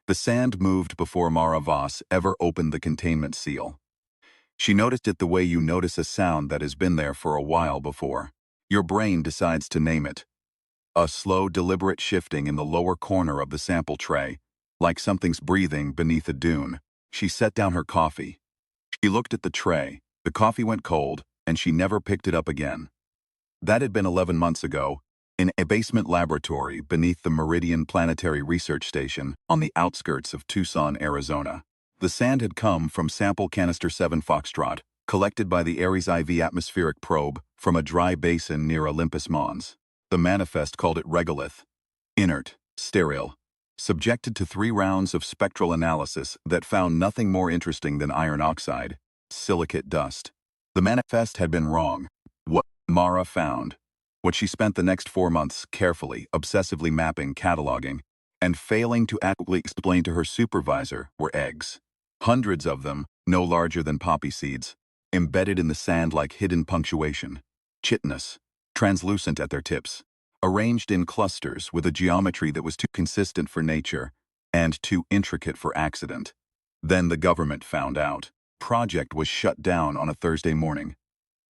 The sand moved before Mara Voss ever opened the containment seal. She noticed it the way you notice a sound that has been there for a while before. Your brain decides to name it. A slow, deliberate shifting in the lower corner of the sample tray, like something's breathing beneath a dune. She set down her coffee. She looked at the tray. The coffee went cold, and she never picked it up again. That had been 11 months ago, in a basement laboratory beneath the Meridian Planetary Research Station on the outskirts of Tucson, Arizona. The sand had come from sample canister 7 Foxtrot, collected by the Ares IV atmospheric probe from a dry basin near Olympus Mons. The manifest called it regolith, inert, sterile, subjected to 3 rounds of spectral analysis that found nothing more interesting than iron oxide, silicate dust. The manifest had been wrong. What Mara found, what she spent the next 4 months carefully, obsessively mapping, cataloging, and failing to adequately explain to her supervisor, were eggs. Hundreds of them, no larger than poppy seeds, embedded in the sand like hidden punctuation, chitinous, translucent at their tips, arranged in clusters with a geometry that was too consistent for nature and too intricate for accident. Then the government found out. Project was shut down on a Thursday morning.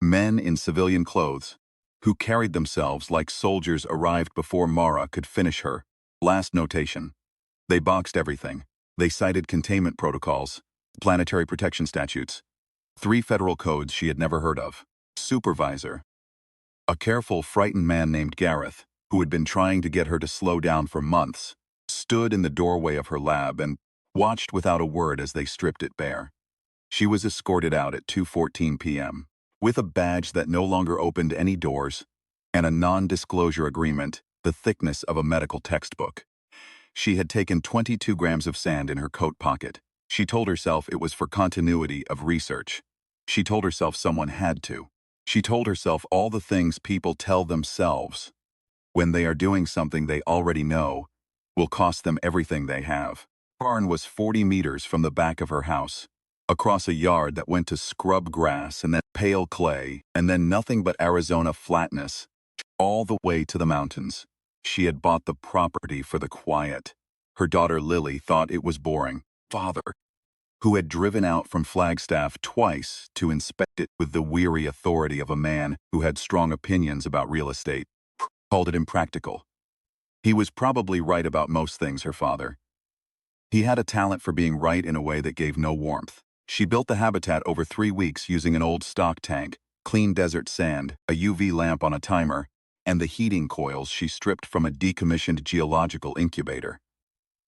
Men in civilian clothes, who carried themselves like soldiers, arrived before Mara could finish her last notation. They boxed everything. They cited containment protocols, planetary protection statutes, 3 federal codes she had never heard of. Supervisor, a careful, frightened man named Gareth, who had been trying to get her to slow down for months, stood in the doorway of her lab and watched without a word as they stripped it bare. She was escorted out at 2:14 p.m. with a badge that no longer opened any doors and a non-disclosure agreement the thickness of a medical textbook. She had taken 22 grams of sand in her coat pocket. She told herself it was for continuity of research. She told herself someone had to. She told herself all the things people tell themselves when they are doing something they already know will cost them everything they have. The barn was 40 meters from the back of her house, across a yard that went to scrub grass and then pale clay and then nothing but Arizona flatness, all the way to the mountains. She had bought the property for the quiet. Her daughter Lily thought it was boring. Father, who had driven out from Flagstaff twice to inspect it with the weary authority of a man who had strong opinions about real estate, called it impractical. He was probably right about most things, her father. He had a talent for being right in a way that gave no warmth. She built the habitat over 3 weeks using an old stock tank, clean desert sand, a UV lamp on a timer, and the heating coils she stripped from a decommissioned geological incubator.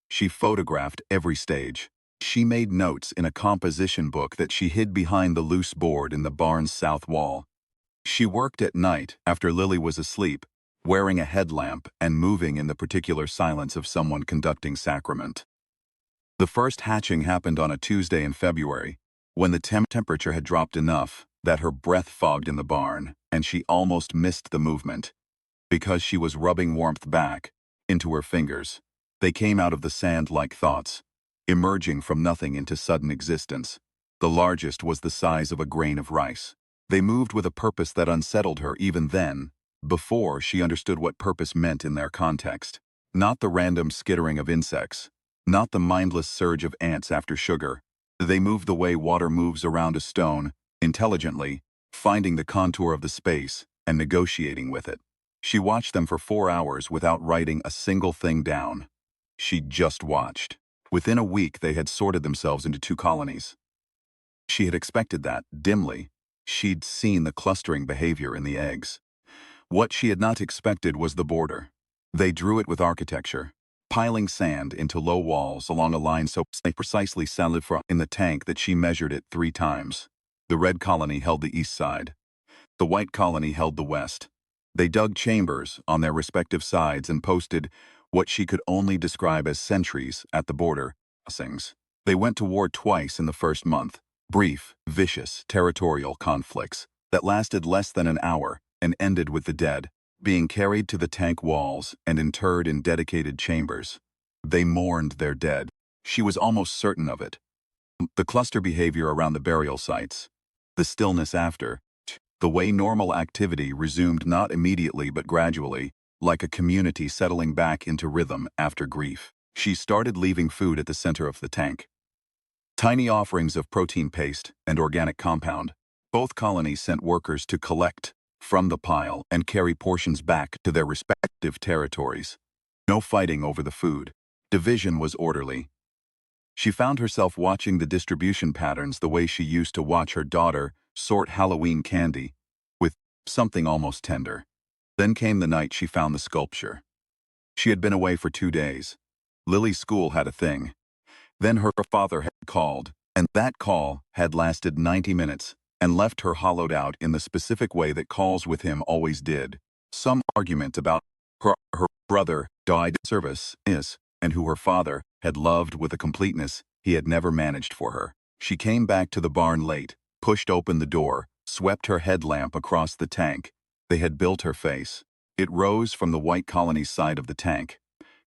She photographed every stage. She made notes in a composition book that she hid behind the loose board in the barn's south wall. She worked at night after Lily was asleep, wearing a headlamp and moving in the particular silence of someone conducting sacrament. The first hatching happened on a Tuesday in February, when the temperature had dropped enough that her breath fogged in the barn, and she almost missed the movement. Because she was rubbing warmth back into her fingers, they came out of the sand like thoughts, emerging from nothing into sudden existence. The largest was the size of a grain of rice. They moved with a purpose that unsettled her even then, before she understood what purpose meant in their context. Not the random skittering of insects, not the mindless surge of ants after sugar. They moved the way water moves around a stone, intelligently, finding the contour of the space and negotiating with it. She watched them for 4 hours without writing a single thing down. She just watched. Within a week, they had sorted themselves into 2 colonies. She had expected that, dimly. She'd seen the clustering behavior in the eggs. What she had not expected was the border. They drew it with architecture, piling sand into low walls along a line so precisely solid in the tank that she measured it 3 times. The red colony held the east side. The white colony held the west. They dug chambers on their respective sides and posted what she could only describe as sentries at the border crossings. They went to war twice in the first month, brief, vicious, territorial conflicts that lasted less than an hour and ended with the dead being carried to the tank walls and interred in dedicated chambers. They mourned their dead. She was almost certain of it. The cluster behavior around the burial sites, the stillness after, the way normal activity resumed not immediately but gradually, like a community settling back into rhythm after grief. She started leaving food at the center of the tank. Tiny offerings of protein paste and organic compound. Both colonies sent workers to collect from the pile and carry portions back to their respective territories. No fighting over the food. Division was orderly. She found herself watching the distribution patterns the way she used to watch her daughter sort Halloween candy, with something almost tender. Then came the night she found the sculpture. She had been away for 2 days. Lily's school had a thing. Then her father had called, and that call had lasted 90 minutes and left her hollowed out in the specific way that calls with him always did. Some argument about her brother died in service and who her father had loved with a completeness he had never managed for her. She came back to the barn late, pushed open the door, swept her headlamp across the tank. They had built her face. It rose from the white colony's side of the tank,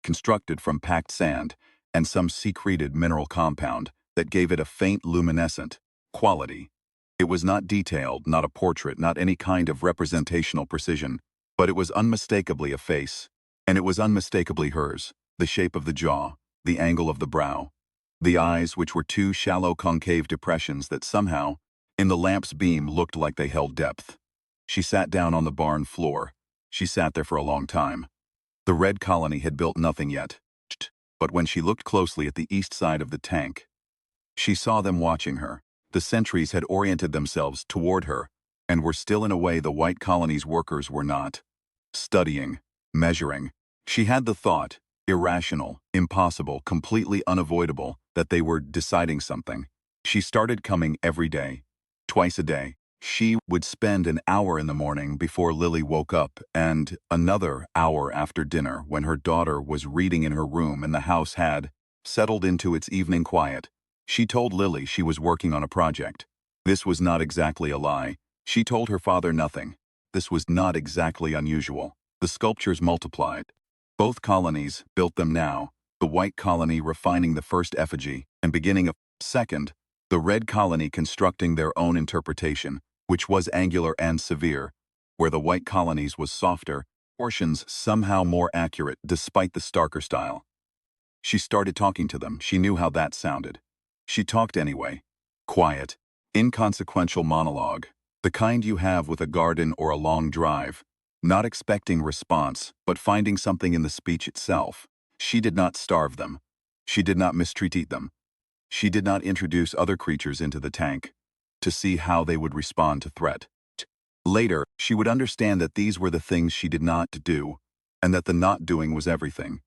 constructed from packed sand and some secreted mineral compound that gave it a faint luminescent quality. It was not detailed, not a portrait, not any kind of representational precision, but it was unmistakably a face, and it was unmistakably hers, the shape of the jaw, the angle of the brow, the eyes which were two shallow concave depressions that somehow, in the lamp's beam, looked like they held depth. She sat down on the barn floor. She sat there for a long time. The red colony had built nothing yet, but when she looked closely at the east side of the tank, she saw them watching her. The sentries had oriented themselves toward her and were still in a way the white colony's workers were not. Studying, measuring. She had the thought, irrational, impossible, completely unavoidable, that they were deciding something. She started coming every day, twice a day. She would spend an hour in the morning before Lily woke up and another hour after dinner when her daughter was reading in her room and the house had settled into its evening quiet. She told Lily she was working on a project. This was not exactly a lie. She told her father nothing. This was not exactly unusual. The sculptures multiplied. Both colonies built them now, the white colony refining the first effigy and beginning a second, the red colony constructing their own interpretation, which was angular and severe, where the white colony's was softer, portions somehow more accurate despite the starker style. She started talking to them. She knew how that sounded. She talked anyway. Quiet, inconsequential monologue, the kind you have with a garden or a long drive, not expecting response, but finding something in the speech itself. She did not starve them. She did not mistreat them. She did not introduce other creatures into the tank to see how they would respond to threat. Later, she would understand that these were the things she did not do, and that the not doing was everything.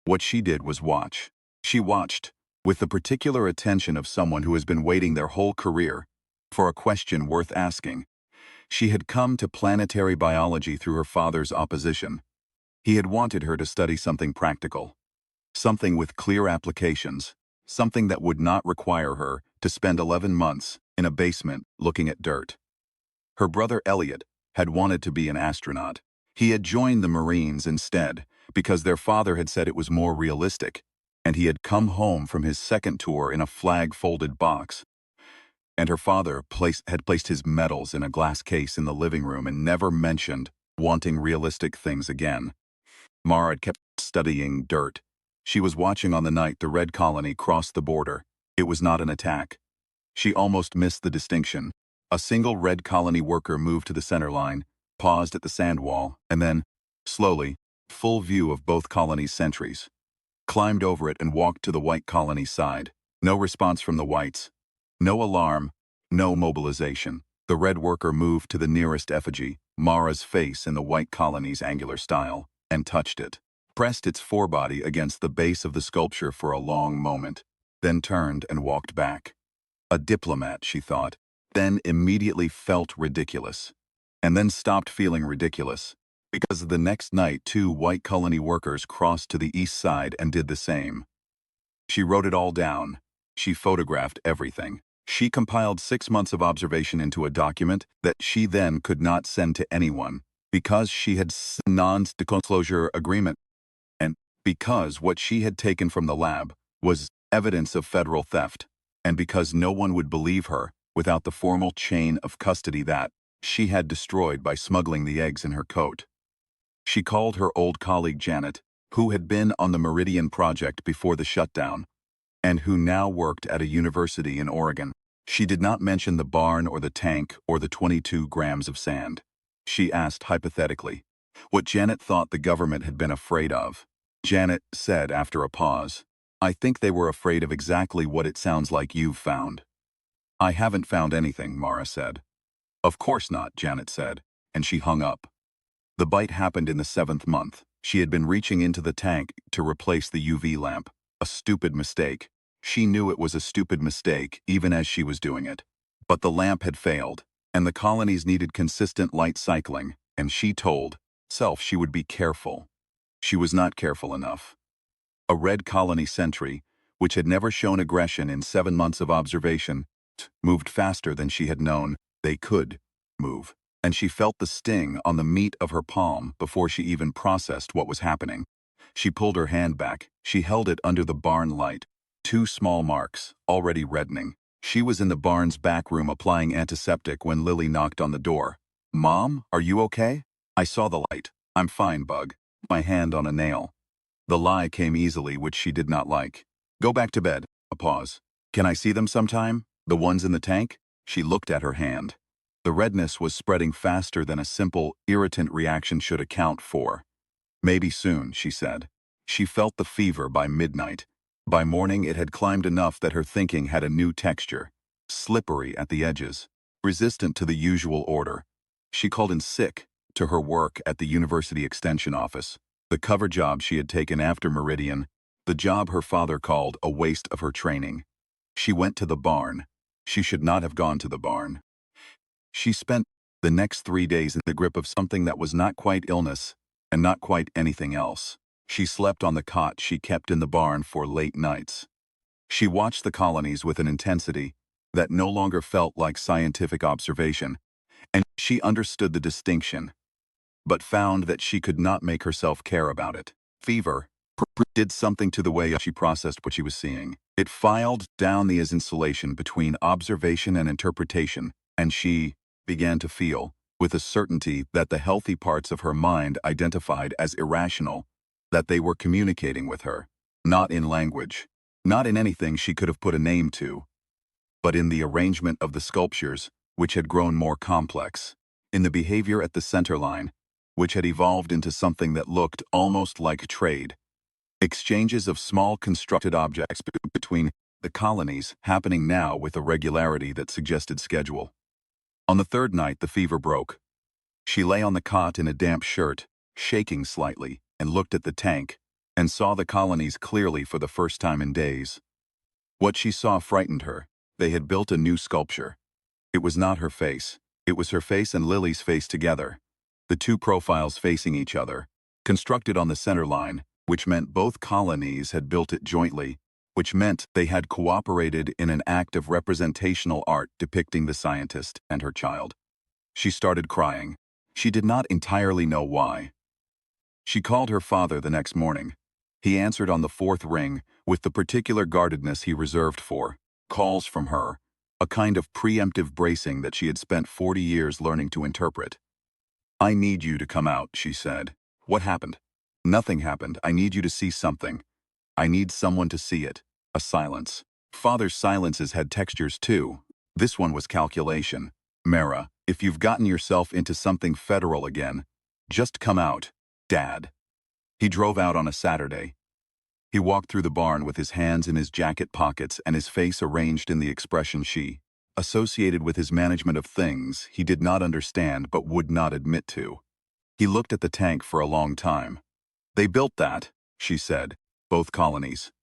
What she did was watch. She watched, with the particular attention of someone who has been waiting their whole career for a question worth asking. She had come to planetary biology through her father's opposition. He had wanted her to study something practical, something with clear applications, something that would not require her to spend 11 months in a basement looking at dirt. Her brother Elliot had wanted to be an astronaut. He had joined the Marines instead because their father had said it was more realistic, and he had come home from his second tour in a flag-folded box. And her father had placed his medals in a glass case in the living room and never mentioned wanting realistic things again. Mara had kept studying dirt. She was watching on the night the red colony crossed the border. It was not an attack. She almost missed the distinction. A single red colony worker moved to the center line, paused at the sand wall, and then, slowly, full view of both colonies' sentries, climbed over it and walked to the white colony's side. No response from the whites. No alarm, no mobilization. The red worker moved to the nearest effigy, Mara's face in the white colony's angular style, and touched it. Pressed its forebody against the base of the sculpture for a long moment, then turned and walked back. A diplomat, she thought, then immediately felt ridiculous, and then stopped feeling ridiculous, because the next night 2 white colony workers crossed to the east side and did the same. She wrote it all down. She photographed everything. She compiled 6 months of observation into a document that she then could not send to anyone, because she had a non-disclosure agreement, and because what she had taken from the lab was evidence of federal theft, and because no one would believe her without the formal chain of custody that she had destroyed by smuggling the eggs in her coat. She called her old colleague Janet, who had been on the Meridian project before the shutdown, and who now worked at a university in Oregon. She did not mention the barn or the tank or the 22 grams of sand. She asked hypothetically, what Janet thought the government had been afraid of. Janet said after a pause, I think they were afraid of exactly what it sounds like you've found. I haven't found anything, Mara said. Of course not, Janet said, and she hung up. The bite happened in the 7th month. She had been reaching into the tank to replace the UV lamp. A stupid mistake. She knew it was a stupid mistake, even as she was doing it. But the lamp had failed, and the colonies needed consistent light cycling, and she told herself she would be careful. She was not careful enough. A red colony sentry, which had never shown aggression in 7 months of observation, moved faster than she had known they could move, and she felt the sting on the meat of her palm before she even processed what was happening. She pulled her hand back. She held it under the barn light. 2 small marks, already reddening. She was in the barn's back room applying antiseptic when Lily knocked on the door. Mom, are you okay? I saw the light. I'm fine, Bug. My hand on a nail. The lie came easily, which she did not like. Go back to bed. A pause. Can I see them sometime? The ones in the tank? She looked at her hand. The redness was spreading faster than a simple, irritant reaction should account for. Maybe soon, she said. She felt the fever by midnight. By morning it had climbed enough that her thinking had a new texture. Slippery at the edges. Resistant to the usual order. She called in sick to her work at the University Extension Office. The cover job she had taken after Meridian. The job her father called a waste of her training. She went to the barn. She should not have gone to the barn. She spent the next 3 days in the grip of something that was not quite illness and not quite anything else. She slept on the cot she kept in the barn for late nights. She watched the colonies with an intensity that no longer felt like scientific observation, and she understood the distinction, but found that she could not make herself care about it. Fever did something to the way she processed what she was seeing. It filed down the insulation between observation and interpretation, and she began to feel, with a certainty that the healthy parts of her mind identified as irrational, that they were communicating with her, not in language, not in anything she could have put a name to, but in the arrangement of the sculptures, which had grown more complex, in the behavior at the center line, which had evolved into something that looked almost like trade. Exchanges of small constructed objects between the colonies happening now with a regularity that suggested schedule. On the 3rd night, the fever broke. She lay on the cot in a damp shirt, shaking slightly, and looked at the tank, and saw the colonies clearly for the first time in days. What she saw frightened her. They had built a new sculpture. It was not her face. It was her face and Lily's face together. The 2 profiles facing each other, constructed on the center line, which meant both colonies had built it jointly, which meant they had cooperated in an act of representational art depicting the scientist and her child. She started crying. She did not entirely know why. She called her father the next morning. He answered on the 4th ring with the particular guardedness he reserved for calls from her, a kind of preemptive bracing that she had spent 40 years learning to interpret. I need you to come out, she said. What happened? Nothing happened. I need you to see something. I need someone to see it. A silence. Father's silences had textures too. This one was calculation. Mara, if you've gotten yourself into something federal again, just come out, Dad. He drove out on a Saturday. He walked through the barn with his hands in his jacket pockets and his face arranged in the expression she associated with his management of things he did not understand but would not admit to. He looked at the tank for a long time. They built that, she said, both colonies.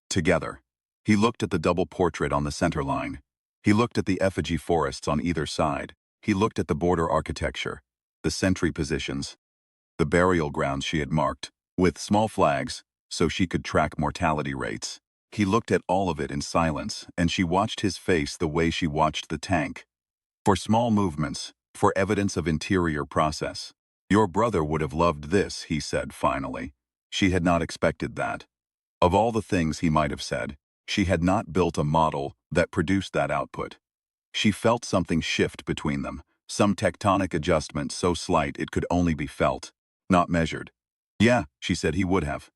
Together. He looked at the double portrait on the center line. He looked at the effigy forests on either side. He looked at the border architecture, the sentry positions, the burial grounds she had marked, with small flags, so she could track mortality rates. He looked at all of it in silence, and she watched his face the way she watched the tank. For small movements, for evidence of interior process. Your brother would have loved this, he said finally. She had not expected that. Of all the things he might have said, she had not built a model that produced that output. She felt something shift between them, some tectonic adjustment so slight it could only be felt, not measured. Yeah, she said he would have.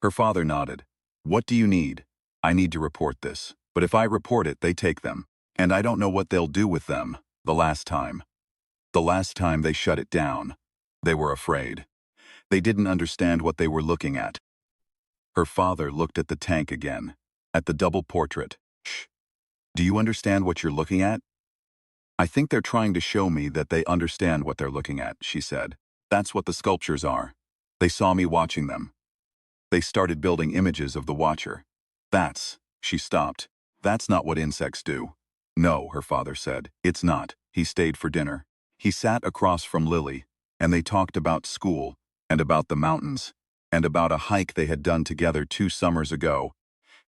Her father nodded. What do you need? I need to report this. But if I report it, they take them. And I don't know what they'll do with them. The last time they shut it down. They were afraid. They didn't understand what they were looking at. Her father looked at the tank again. At the double portrait. Shh. Do you understand what you're looking at? I think they're trying to show me that they understand what they're looking at, she said. That's what the sculptures are. They saw me watching them. They started building images of the watcher. She stopped. That's not what insects do. No, her father said. It's not. He stayed for dinner. He sat across from Lily, and they talked about school, and about the mountains, and about a hike they had done together 2 summers ago.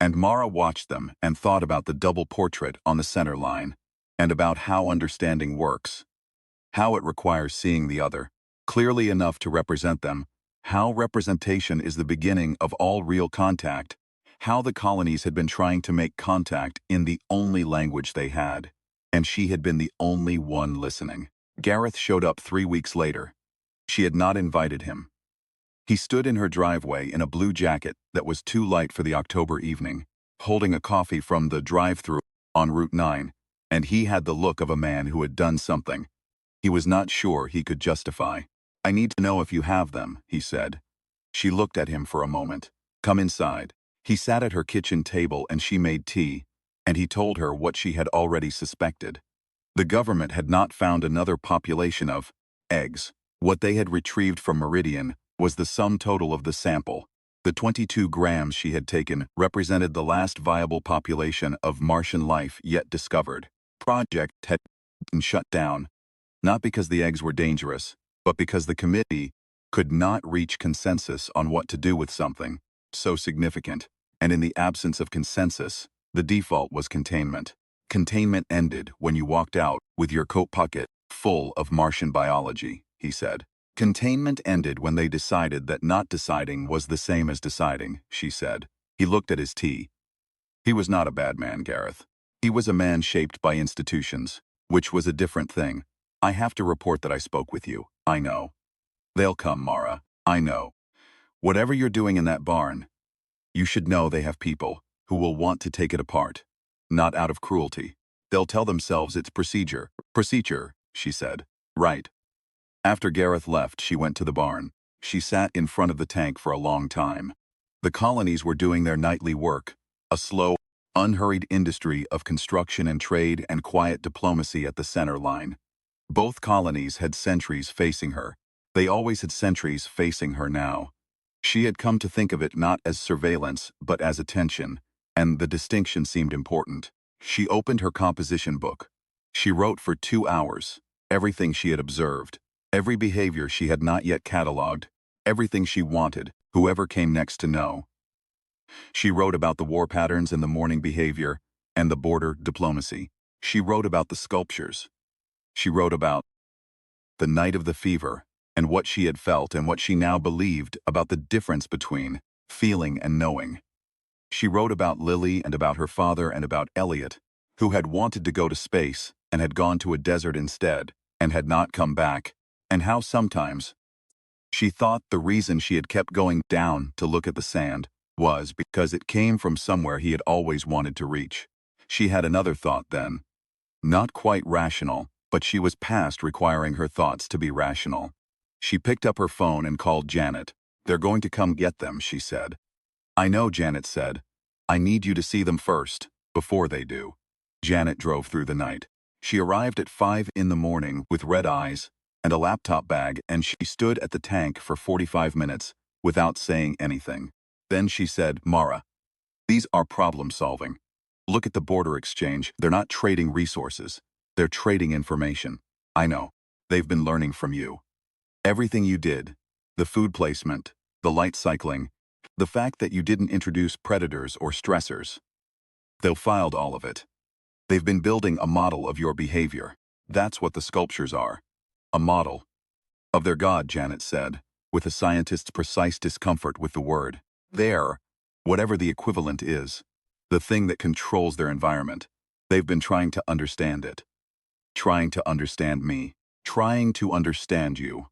And Mara watched them and thought about the double portrait on the center line, and about how understanding works. How it requires seeing the other, clearly enough to represent them, how representation is the beginning of all real contact, how the colonies had been trying to make contact in the only language they had, and she had been the only one listening. Gareth showed up 3 weeks later. She had not invited him. He stood in her driveway in a blue jacket that was too light for the October evening, holding a coffee from the drive-thru on Route 9, and he had the look of a man who had done something he was not sure he could justify. I need to know if you have them, he said. She looked at him for a moment. Come inside. He sat at her kitchen table and she made tea, and he told her what she had already suspected. The government had not found another population of eggs. What they had retrieved from Meridian was the sum total of the sample. The 22 grams she had taken represented the last viable population of Martian life yet discovered. Project had been shut down, not because the eggs were dangerous, but because the committee could not reach consensus on what to do with something so significant, and in the absence of consensus, the default was containment. Containment ended when you walked out with your coat pocket full of Martian biology, he said. Containment ended when they decided that not deciding was the same as deciding, she said. He looked at his tea. He was not a bad man, Gareth. He was a man shaped by institutions, which was a different thing. I have to report that I spoke with you. I know. They'll come, Mara. I know. Whatever you're doing in that barn, you should know they have people who will want to take it apart. Not out of cruelty. They'll tell themselves it's procedure. Procedure, she said. Right. After Gareth left, she went to the barn. She sat in front of the tank for a long time. The colonies were doing their nightly work, a slow, unhurried industry of construction and trade and quiet diplomacy at the center line. Both colonies had sentries facing her. They always had sentries facing her now. She had come to think of it not as surveillance, but as attention, and the distinction seemed important. She opened her composition book. She wrote for 2 hours, everything she had observed, every behavior she had not yet catalogued, everything she wanted, whoever came next to know. She wrote about the war patterns and the morning behavior, and the border diplomacy. She wrote about the sculptures. She wrote about the night of the fever, and what she had felt and what she now believed about the difference between feeling and knowing. She wrote about Lily and about her father and about Elliot, who had wanted to go to space and had gone to a desert instead and had not come back, and how sometimes she thought the reason she had kept going down to look at the sand was because it came from somewhere he had always wanted to reach. She had another thought then. Not quite rational, but she was past requiring her thoughts to be rational. She picked up her phone and called Janet. They're going to come get them, she said. I know, Janet said. I need you to see them first, before they do. Janet drove through the night. She arrived at 5 in the morning with red eyes and a laptop bag, and she stood at the tank for 45 minutes without saying anything. Then she said, Mara, these are problem solving. Look at the border exchange. They're not trading resources. They're trading information. I know. They've been learning from you. Everything you did, the food placement, the light cycling, the fact that you didn't introduce predators or stressors. They've filed all of it. They've been building a model of your behavior. That's what the sculptures are. A model. Of their God, Janet said, with a scientist's precise discomfort with the word. They're, whatever the equivalent is, the thing that controls their environment. They've been trying to understand it. Trying to understand me. Trying to understand you.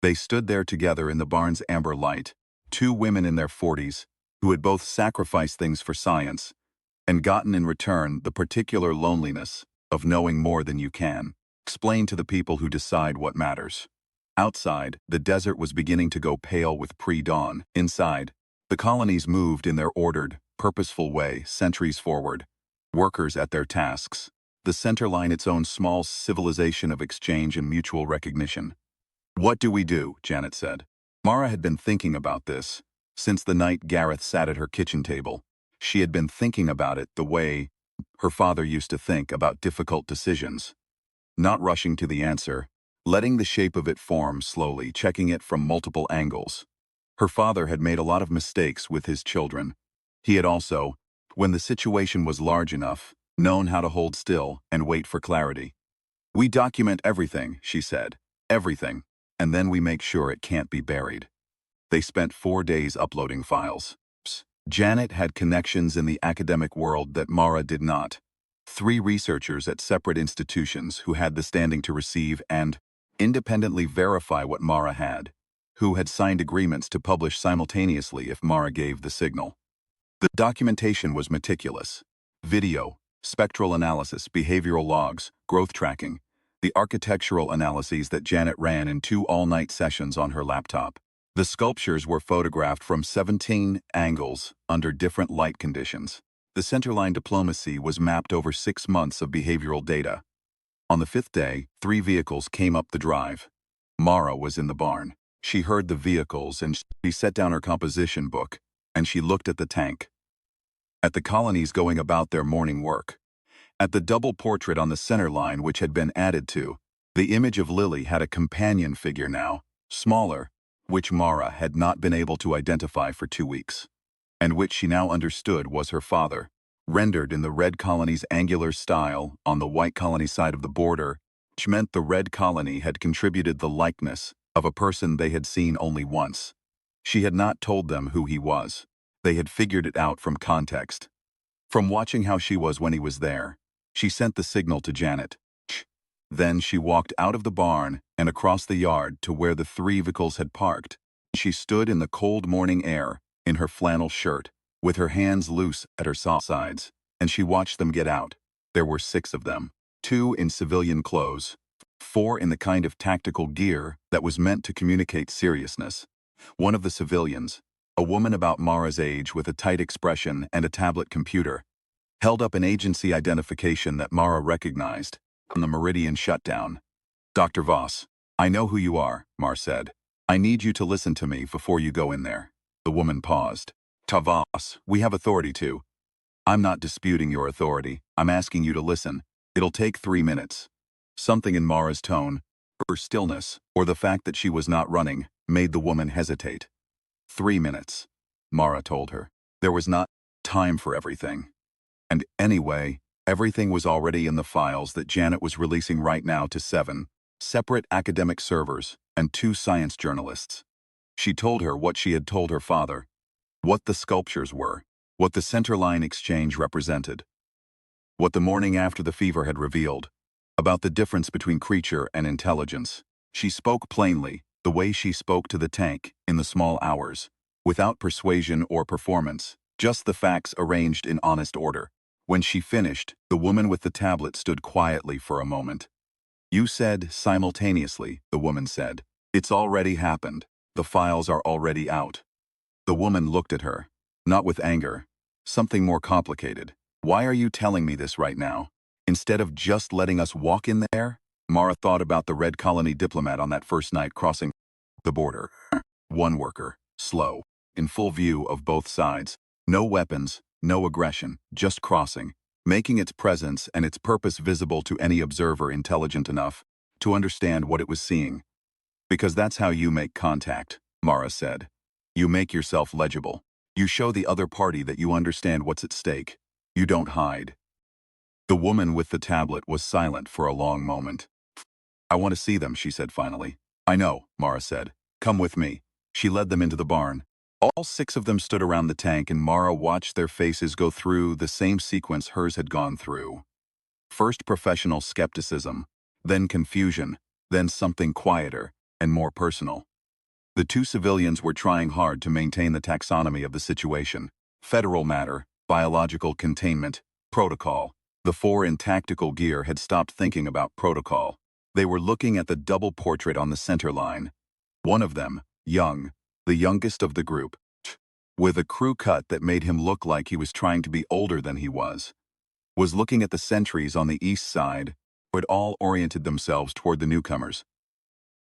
They stood there together in the barn's amber light, Two women in their 40s, who had both sacrificed things for science and gotten in return the particular loneliness of knowing more than you can. Explain to the people who decide what matters. Outside, the desert was beginning to go pale with pre-dawn. Inside, the colonies moved in their ordered, purposeful way, centuries forward. Workers at their tasks. The center line its own small civilization of exchange and mutual recognition. What do we do? Janet said. Mara had been thinking about this. Since the night Gareth sat at her kitchen table, she had been thinking about it the way her father used to think about difficult decisions. Not rushing to the answer, letting the shape of it form slowly, checking it from multiple angles. Her father had made a lot of mistakes with his children. He had also, when the situation was large enough, known how to hold still and wait for clarity. We document everything, she said. Everything. And then we make sure it can't be buried. They spent 4 days uploading files. Janet had connections in the academic world that Mara did not. 3 researchers at separate institutions who had the standing to receive and independently verify what Mara had, who had signed agreements to publish simultaneously if Mara gave the signal. The documentation was meticulous. Video, spectral analysis, behavioral logs, growth tracking, the architectural analyses that Janet ran in 2 all-night sessions on her laptop. The sculptures were photographed from 17 angles under different light conditions. The centerline diplomacy was mapped over 6 months of behavioral data. On the 5th day, 3 vehicles came up the drive. Mara was in the barn. She heard the vehicles and she set down her composition book, and she looked at the tank. At the colonies going about their morning work. At the double portrait on the center line which had been added to, the image of Lily had a companion figure now, smaller, which Mara had not been able to identify for 2 weeks, and which she now understood was her father, rendered in the red colony's angular style on the white colony side of the border, which meant the red colony had contributed the likeness of a person they had seen only once. She had not told them who he was. They had figured it out from context. From watching how she was when he was there, she sent the signal to Janet. Then she walked out of the barn and across the yard to where the 3 vehicles had parked. She stood in the cold morning air, in her flannel shirt, with her hands loose at her sides, and she watched them get out. There were 6 of them, 2 in civilian clothes, 4 in the kind of tactical gear that was meant to communicate seriousness. One of the civilians, a woman about Mara's age with a tight expression and a tablet computer, held up an agency identification that Mara recognized on the Meridian shutdown. Dr. Voss, I know who you are, Mara said. I need you to listen to me before you go in there. The woman paused. Voss, we have authority to. I'm not disputing your authority. I'm asking you to listen. It'll take 3 minutes. Something in Mara's tone, her stillness, or the fact that she was not running, made the woman hesitate. 3 minutes, Mara told her. There was not time for everything. And anyway, everything was already in the files that Janet was releasing right now to 7 separate academic servers and 2 science journalists. She told her what she had told her father, what the sculptures were, what the centerline exchange represented, what the morning after the fever had revealed, about the difference between creature and intelligence. She spoke plainly, the way she spoke to the tank in the small hours, without persuasion or performance, just the facts arranged in honest order. When she finished, the woman with the tablet stood quietly for a moment. You said simultaneously, the woman said. It's already happened. The files are already out. The woman looked at her, not with anger, something more complicated. Why are you telling me this right now? Instead of just letting us walk in there? Mara thought about the Red Colony diplomat on that first night crossing the border. One worker, slow, in full view of both sides. No weapons, no aggression, just crossing, making its presence and its purpose visible to any observer intelligent enough to understand what it was seeing. Because that's how you make contact, Mara said. You make yourself legible. You show the other party that you understand what's at stake. You don't hide. The woman with the tablet was silent for a long moment. I want to see them, she said finally. I know, Mara said. Come with me. She led them into the barn. All 6 of them stood around the tank and Mara watched their faces go through the same sequence hers had gone through. First professional skepticism, then confusion, then something quieter and more personal. The two civilians were trying hard to maintain the taxonomy of the situation. Federal matter, biological containment, protocol. The four in tactical gear had stopped thinking about protocol. They were looking at the double portrait on the center line. One of them, young, the youngest of the group, with a crew cut that made him look like he was trying to be older than he was looking at the sentries on the east side, who had all oriented themselves toward the newcomers.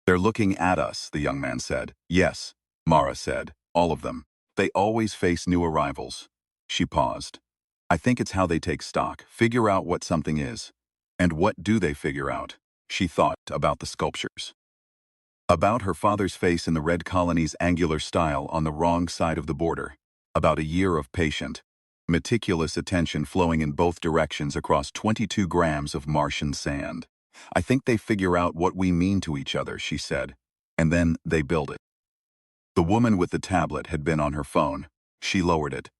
"They're looking at us," the young man said. "Yes," Mara said, "all of them. They always face new arrivals." She paused. "I think it's how they take stock, figure out what something is. And what do they figure out?" She thought about the sculptures. About her father's face in the Red Colony's angular style on the wrong side of the border. About a year of patient, meticulous attention flowing in both directions across 22 grams of Martian sand. "I think they figure out what we mean to each other," she said. "And then they build it." The woman with the tablet had been on her phone. She lowered it.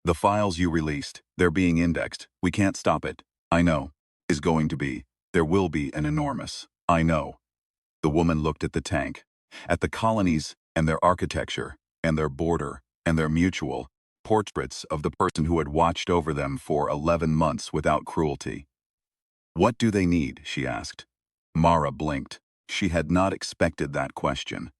"The files you released, they're being indexed. We can't stop it. I know. Is going to be. There will be an enormous. I know." The woman looked at the tank, at the colonies and their architecture, and their border, and their mutual portraits of the person who had watched over them for 11 months without cruelty. "What do they need?" she asked. Mara blinked. She had not expected that question.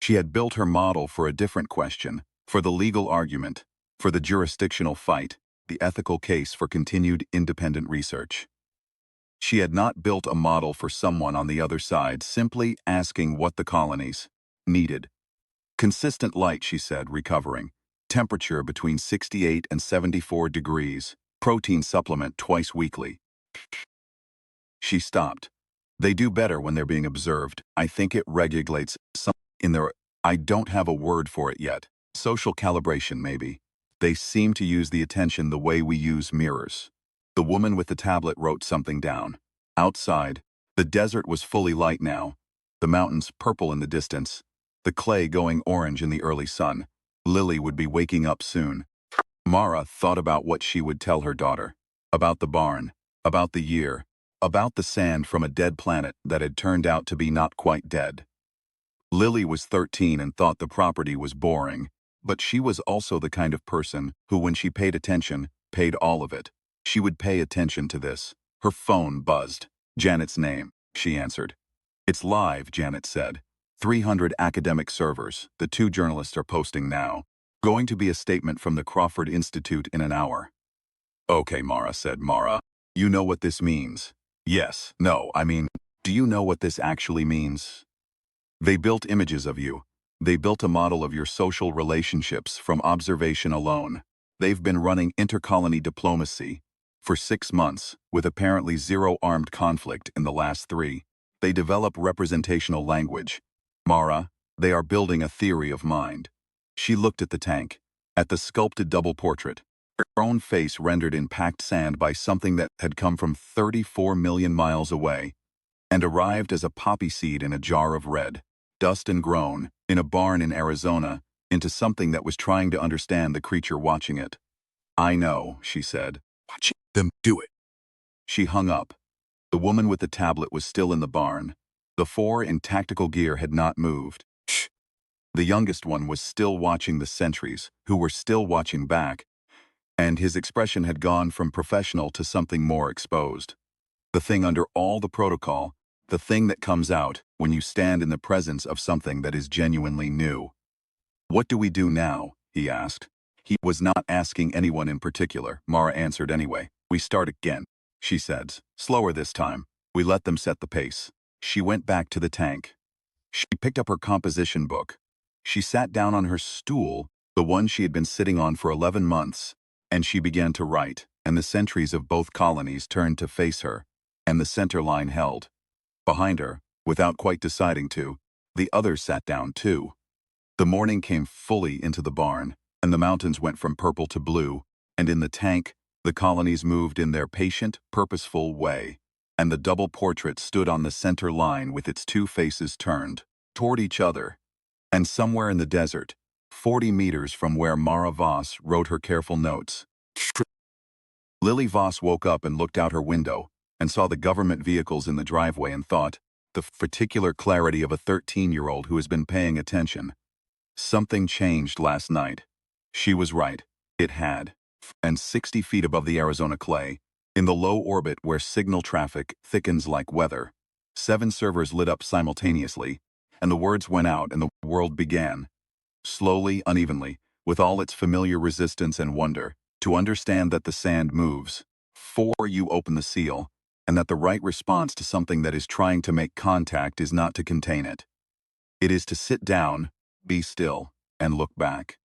She had built her model for a different question, for the legal argument, for the jurisdictional fight, the ethical case for continued independent research. She had not built a model for someone on the other side, simply asking what the colonies needed. "Consistent light," she said, recovering. "Temperature between 68 and 74 degrees. Protein supplement twice weekly." She stopped. "They do better when they're being observed. I think it regulates some in their... I don't have a word for it yet. Social calibration, maybe. They seem to use the attention the way we use mirrors." The woman with the tablet wrote something down. Outside, the desert was fully light now, the mountains purple in the distance, the clay going orange in the early sun. Lily would be waking up soon. Mara thought about what she would tell her daughter. About the barn, about the year, about the sand from a dead planet that had turned out to be not quite dead. Lily was 13 and thought the property was boring, but she was also the kind of person who, when she paid attention, paid all of it. She would pay attention to this. Her phone buzzed. "Janet's name," she answered. "It's live," Janet said. 300 academic servers. The two journalists are posting now. Going to be a statement from the Crawford Institute in an hour." "Okay," Mara said. "Mara, you know what this means?" "Yes. No, I mean, do you know what this actually means?" "They built images of you. They built a model of your social relationships from observation alone. They've been running intercolony diplomacy for 6 months, with apparently zero armed conflict in the last 3. They develop representational language. Mara, they are building a theory of mind." She looked at the tank, at the sculpted double portrait, her own face rendered in packed sand by something that had come from 34 million miles away, and arrived as a poppy seed in a jar of red, dust and grown, in a barn in Arizona, into something that was trying to understand the creature watching it. "I know," she said. "Watching them do it." She hung up. The woman with the tablet was still in the barn. The 4 in tactical gear had not moved. Shh. The youngest one was still watching the sentries, who were still watching back, and his expression had gone from professional to something more exposed. The thing under all the protocol, the thing that comes out when you stand in the presence of something that is genuinely new. "What do we do now?" he asked. He was not asking anyone in particular. Mara answered anyway. "We start again," she said. "Slower this time. We let them set the pace." She went back to the tank. She picked up her composition book. She sat down on her stool, the one she had been sitting on for 11 months, and she began to write, and the sentries of both colonies turned to face her, and the center line held. Behind her, without quite deciding to, the others sat down too. The morning came fully into the barn, and the mountains went from purple to blue, and in the tank, the colonies moved in their patient, purposeful way, and the double portrait stood on the center line with its 2 faces turned toward each other. And somewhere in the desert, 40 meters from where Mara Voss wrote her careful notes, Lily Voss woke up and looked out her window and saw the government vehicles in the driveway and thought, The particular clarity of a 13-year-old who has been paying attention. Something changed last night. She was right. It had. And 60 feet above the Arizona clay, in the low orbit where signal traffic thickens like weather, 7 servers lit up simultaneously, and the words went out and the world began. Slowly, unevenly, with all its familiar resistance and wonder, to understand that the sand moves. 4. You open the seal, and that the right response to something that is trying to make contact is not to contain it. It is to sit down, be still, and look back.